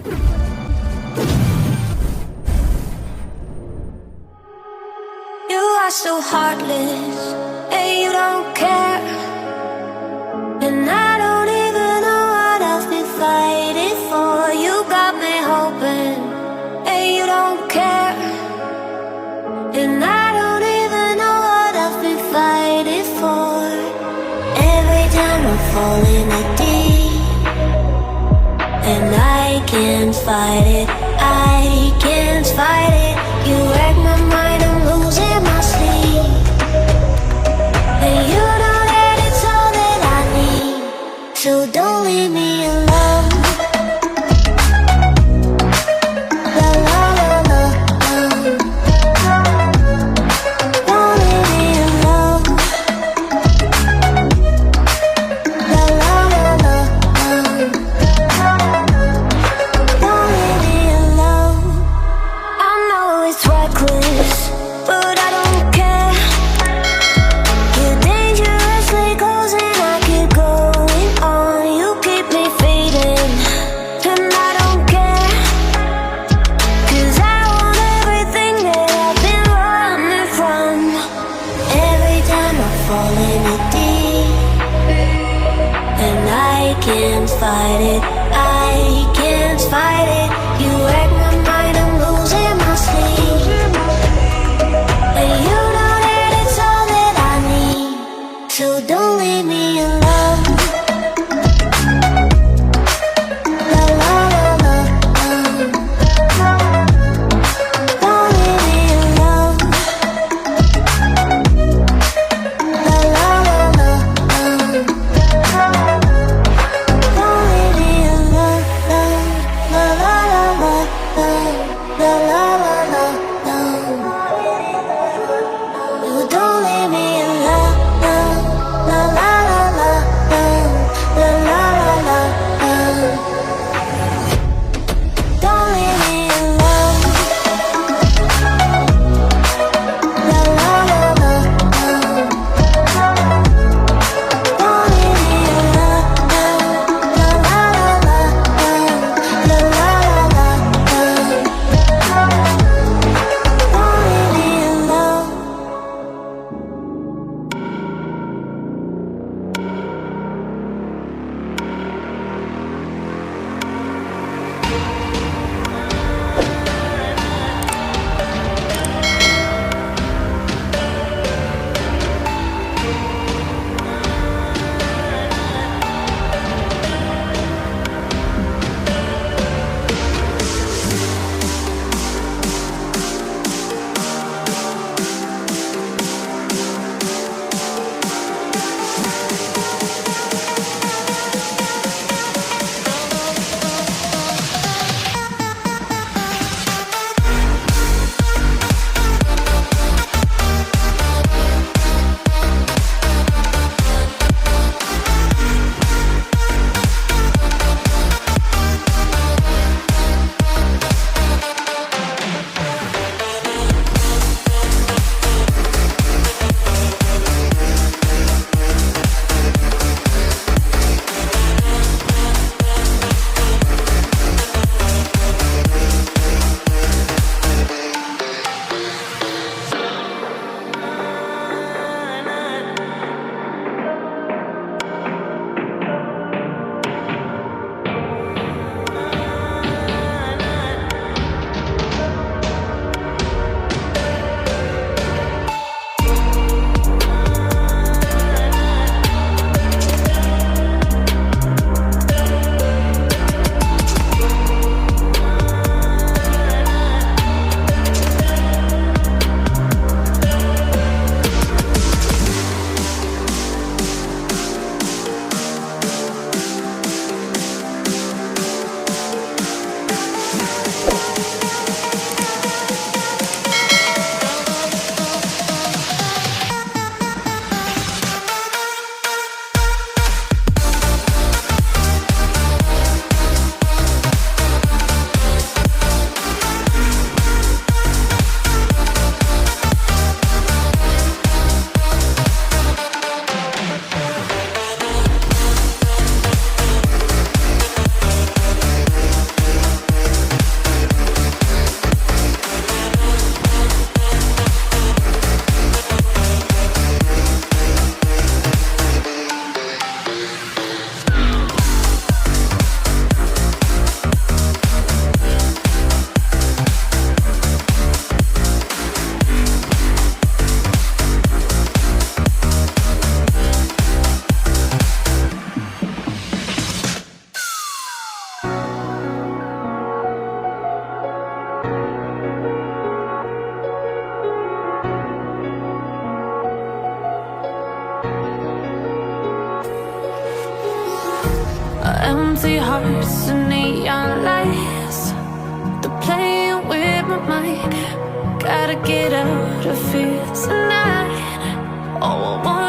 You are so heartless, and you don't care. And I don't even know what I've been fighting for. You got me hoping, and you don't care. And I don't even know what I've been fighting for. Every time I fall in a deep, and I can't fight it, I can't fight it. You wreck my mind, I'm losing my sleep. And you know that it's all that I need, so don't leave me alone. La la la la la. Don't leave me alone. La la la la la. Don't leave me alone. I know it's reckless, Empty hearts and neon lights, they're playing with my mind. Gotta get out of here tonight. Oh, I want